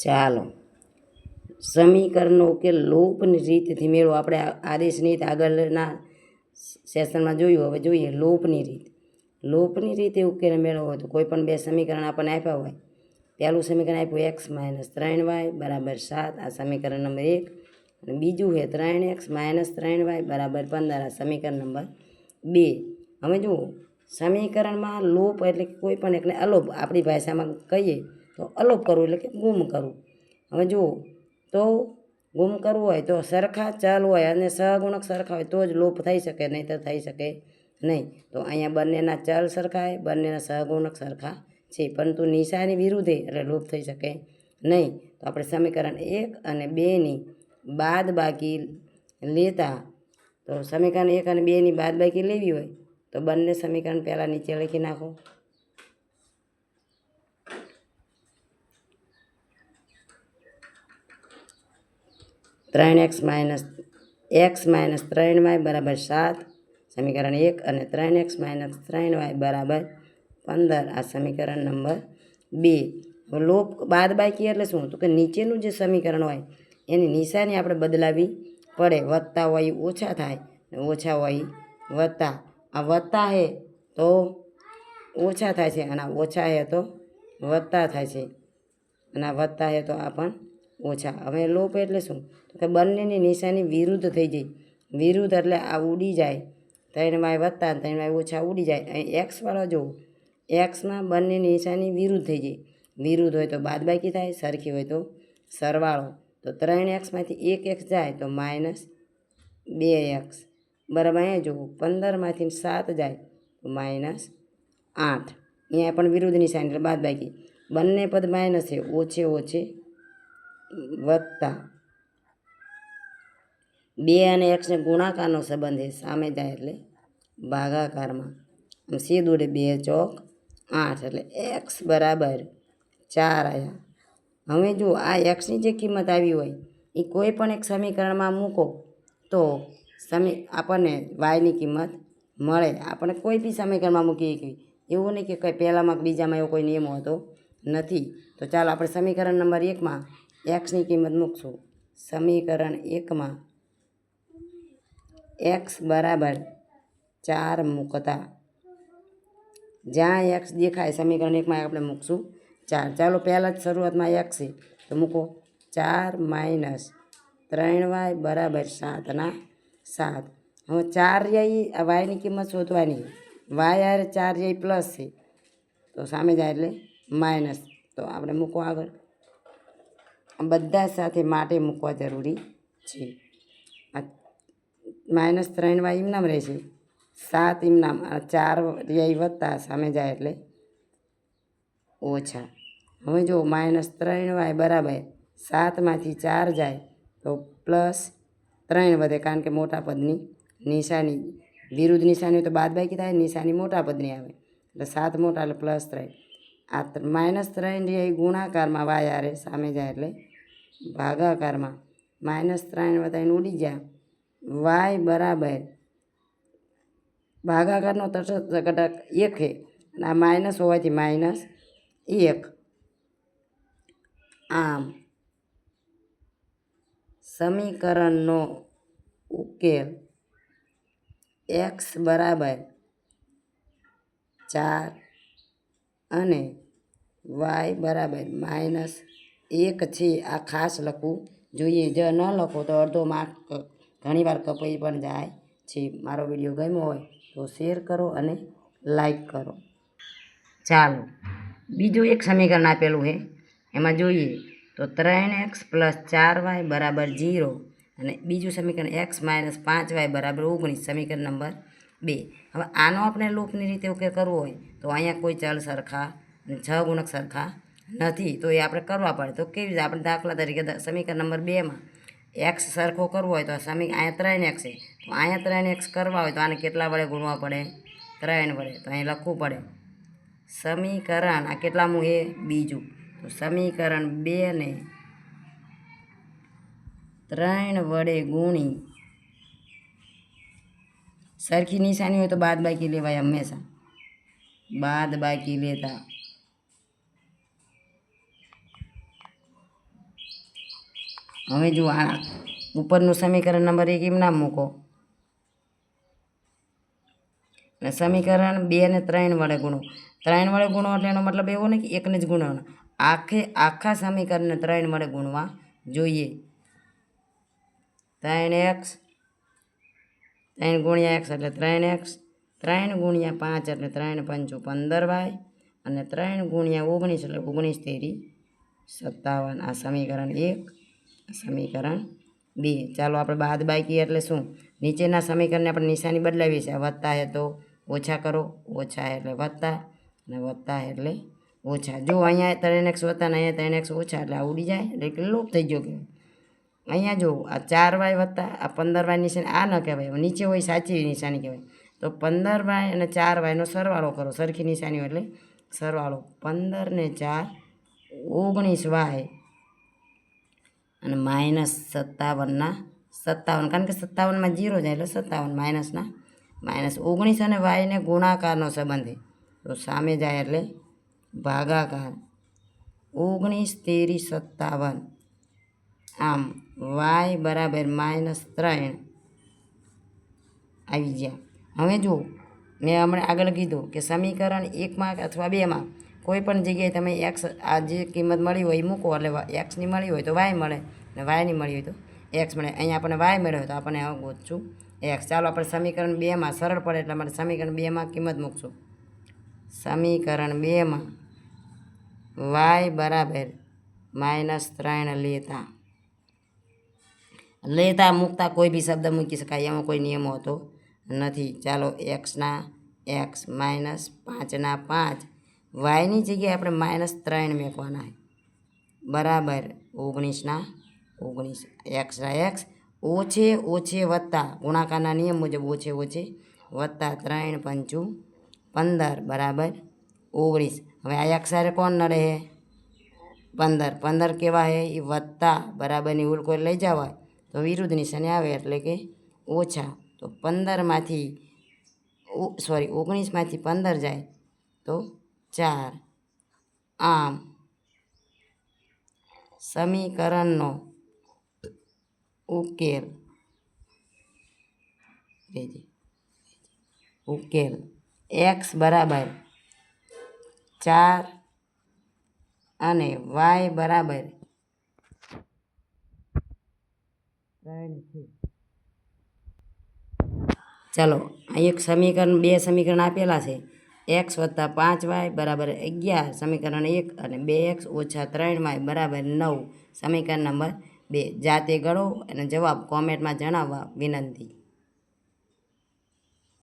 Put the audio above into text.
ચાલો સમીકરણનો ઉકેલ લોપની રીતથી મેળવો. આપણે આદેશની રીત આગળના સેશનમાં જોયું, હવે જોઈએ લોપની રીત. લોપની રીતે ઉકેલ મેળવવો હોય તો કોઈ પણ બે સમીકરણ આપણને આપ્યા હોય. પહેલું સમીકરણ આપ્યું x - 3y = 7, આ સમીકરણ નંબર 1. અને બીજું છે 3x - 3y = 15, આ સમીકરણ નંબર 2. હવે જુઓ સમીકરણમાં લોપ એટલે કે કોઈ પણ એકને અલોપ, આપણી ભાષામાં કહીએ તો અલોપ કરવું એટલે કે ગુમ કરવું. હવે જુઓ તો ગુમ કરવું હોય તો સરખા ચલ હોય અને સહગુણક સરખા હોય તો જ લોપ થઈ શકે, નહીં તો થઈ શકે નહીં. તો અહીંયા બંનેના ચલ સરખા છે, બંનેના સહગુણક સરખા છે, પરંતુ નિશાની વિરુદ્ધ એટલે લોપ થઈ શકે નહીં. તો આપણે સમીકરણ 1 અને 2ની બાદબાકી લેતા, તો સમીકરણ 1 અને 2ની બાદબાકી લેવી હોય તો બંને સમીકરણ પહેલાં નીચે લખી નાખો. x - 3y = 7, સમીકરણ 1, અને 3x - 3y = 15, આ સમીકરણ નંબર 2. હવે લોપ બાદબાકી એટલે શું? તો કે નીચેનું જે સમીકરણ હોય એની નિશાની આપણે બદલાવી પડે. વત્તા હોય ઓછા થાય, ઓછા હોય વત્તા. આ વત્તા છે તો ઓછા થાય છે, અને આ ઓછા છે તો વત્તા થાય છે, અને આ વત્તા છે તો આ પણ ઓછા. હવે લોપ એટલે શું? તો કે બંનેની નિશાની વિરુદ્ધ થઈ જાય. વિરુદ્ધ એટલે આ ઉડી જાય, 3y વત્તા 3y ઓછા ઉડી જાય. અહીં એક્સવાળો જુઓ, એક્સમાં બંનેની નિશાની વિરુદ્ધ થઈ જાય. વિરુદ્ધ હોય તો બાદબાકી થાય, સરખી હોય તો સરવાળો. તો 3x માંથી 1x જાય તો -2x બરાબર. અહીંયા જુઓ 15 માંથી 7 જાય તો -8. અહીંયા પણ વિરુદ્ધ નિશાની એટલે બાદબાકી. બંને પદ માઇનસ છે, ઓછે ઓછે વત્તા. 2 અને xને ગુણાકારનો સંબંધ છે, સામે જાય એટલે ભાગાકારમાં. આમ સીધું એટલે 2 ચોક 8 એટલે x બરાબર 4 આવ્યા. હવે જો આ એક્સની જે કિંમત આવી હોય એ કોઈ પણ એક સમીકરણમાં મૂકો તો આપણને વાયની કિંમત મળે. આપણે કોઈ બી સમીકરણમાં મૂકીએ કે એવું નહીં કે કંઈ પહેલાંમાં કે બીજામાં એવો કોઈ નિયમ હોતો નથી. તો ચાલો આપણે સમીકરણ નંબર 1માં એક્સની કિંમત મૂકશું. સમીકરણ 1માં x બરાબર 4 મૂકતા, જ્યાં x દેખાય સમીકરણ 1માં આપણે મૂકશું 4. ચાલો પહેલાં જ શરૂઆતમાં x છે તો મૂકો 4 - 3y = 7 ના 7. હવે 4 રહ્યા વાયની કિંમત શોધવાની. વાય આરે 4 રહ્યા પ્લસ છે તો સામે જાય એટલે માઇનસ. તો આપણે મૂકો આગળ. બધા સાથે માટે મૂકવા જરૂરી છે. આ -3y ઇમનામ રહેશે, 7 ઇમનામ, 4 રહ્યા વત્તા, સામે જાય એટલે ઓછા. હવે જો -3y બરાબર 7 માંથી 4 જાય તો +3 વધે, કારણ કે મોટા પદની નિશાની વિરુદ્ધ નિશાની હોય તો બાદબાકી થાય, નિશાની મોટા પદની આવે એટલે 7 મોટા એટલે +3. આ -3 રહ્યા ગુણાકારમાં વાય આરે, સામે જાય એટલે ભાગાકારમાં. -3 વધારીને ઉડી ગયા. વાય બરાબર ભાગાકારનો તટસ્થ ઘટક 1 છે, અને આ માઇનસ હોવાથી -1. આમ સમીકરણનો ઉકેલ x બરાબર 4 અને y બરાબર -1 છે. આ ખાસ લખવું જોઈએ. જો ન લખો તો અડધો માર્ક ઘણીવાર કપાઈ પણ જાય છે. મારો વિડીયો ગમ્યો હોય તો શેર કરો અને લાઈક કરો. ચાલો બીજું એક સમીકરણ આપેલું છે, એમાં જોઈએ તો 3x + 4y = 0, અને બીજું સમીકરણ x - 5y = 19, સમીકરણ નંબર 2. હવે આનો આપણે લોપની રીતે ઉકેલ કરવો હોય તો અહીંયા કોઈ ચલ સરખા અને સહગુણક સરખા નથી, તો એ આપણે કરવા પડે. તો કેવી રીતે? આપણે દાખલા તરીકે સમીકરણ નંબર 2માં x સરખો કરવો હોય તો અહીંયા 3x છે, તો અહીંયા 3x કરવા હોય તો આને કેટલા વડે ગુણવા પડે? 3 વડે. તો અહીં લખવું પડે સમીકરણ, આ કેટલામું એ? બીજું. તો સમીકરણ 2ને 3 વડે ગુણી, સરખી નિશાની હોય તો બાદબાકી લેવાય હંમેશા. બાદબાકી લેતા હવે જો આ ઉપરનું સમીકરણ નંબર 1 એમ નામ મૂકો અને સમીકરણ 2 ને 3 વડે ગુણો. 3 વડે ગુણો એટલે એનો મતલબ એવો નહીં કે એકને જ ગુણવાનો, આખા સમીકરણને 3 વડે ગુણવા જોઈએ. 3x 3 ગુણ્યા x એટલે 3x, 3 ગુણ્યા 5 એટલે 3 5 15y અને 3 ગુણ્યા 19 એટલે 19 તેરી 57. આ સમીકરણ 1, સમીકરણ 2. ચાલો આપણે બાદ બાકી એટલે શું? નીચેના સમીકરણને આપણે નિશાની બદલાવી છે. વત્તા હે તો ઓછા કરો, ઓછા એટલે વત્તા અને વત્તા એટલે ઓછા. જો અહીંયા 3x વત્તા ને અહીંયા 3x ઓછા એટલે આ ઉડી જાય એટલે કે લોપ થઈ ગયો. કે અહીંયા જો આ 4y વત્તા આ 15y નિશાની આ ન કહેવાય, નીચે હોય સાચી નિશાની કહેવાય. તો 15y અને 4yનો સરવાળો કરો, સરખી નિશાનીઓ એટલે સરવાળો. 15 ને 4 19y અને -57 કારણ કે 57માં 0 જાય એટલે 57 માઇનસના માઇનસ. 19 અને વાયને ગુણાકારનો સંબંધ છે તો સામે જાય એટલે ભાગાકાર. 19 તેરી 57. આમ y બરાબર -3 આવી ગયા. હવે જો મેં હમણાં આગળ કીધું કે સમીકરણ 1માં અથવા 2માં કોઈ પણ જગ્યાએ તમે એક્સ આ જે કિંમત મળી હોય એ મૂકો એટલે એક્સની મળી હોય તો વાય મળે અને વાયની મળી હોય તો એક્સ મળે. અહીંયા આપણને વાય મળ્યો તો આપણને ગોતશું એક્સ. ચાલો આપણે સમીકરણ 2માં સરળ પડે એટલે આપણે સમીકરણ 2માં કિંમત મૂકશું. સમીકરણ 2માં વાય બરાબર -3 લેતા મૂકતા કોઈ બી શબ્દ મૂકી શકાય, એમાં કોઈ નિયમો હોતો નથી. ચાલો એક્સના એક્સ -5ના 5 વાયની જગ્યાએ આપણે -3 મૂકવાના છે બરાબર 19ના 19. એક્સના એક્સ ઓછે ઓછે વત્તા ગુણાકારના નિયમ મુજબ ઓછે ઓછે વત્તા 3 5 15 બરાબર 19. હવે આ એક્સ હારે કોણ નડે છે? 15. 15 કેવા છે? એ વત્તા બરાબરની ઉલ કોઈ લઈ જવાય તો વિરુદ્ધ નિશાની આવે એટલે કે ઓછા. તો 19માંથી 15 જાય તો 4. આમ સમીકરણનો ઉકેલ x બરાબર 4 અને y બરાબર 3 છે. ચાલો અહીં એક સમીકરણ 2 સમીકરણ આપેલા છે. x વત્તા 5y બરાબર 11 સમીકરણ 1 અને 2x ઓછા 3y બરાબર 9 સમીકરણ નંબર 2. જાતે ગણો અને જવાબ કોમેન્ટમાં જણાવવા વિનંતી.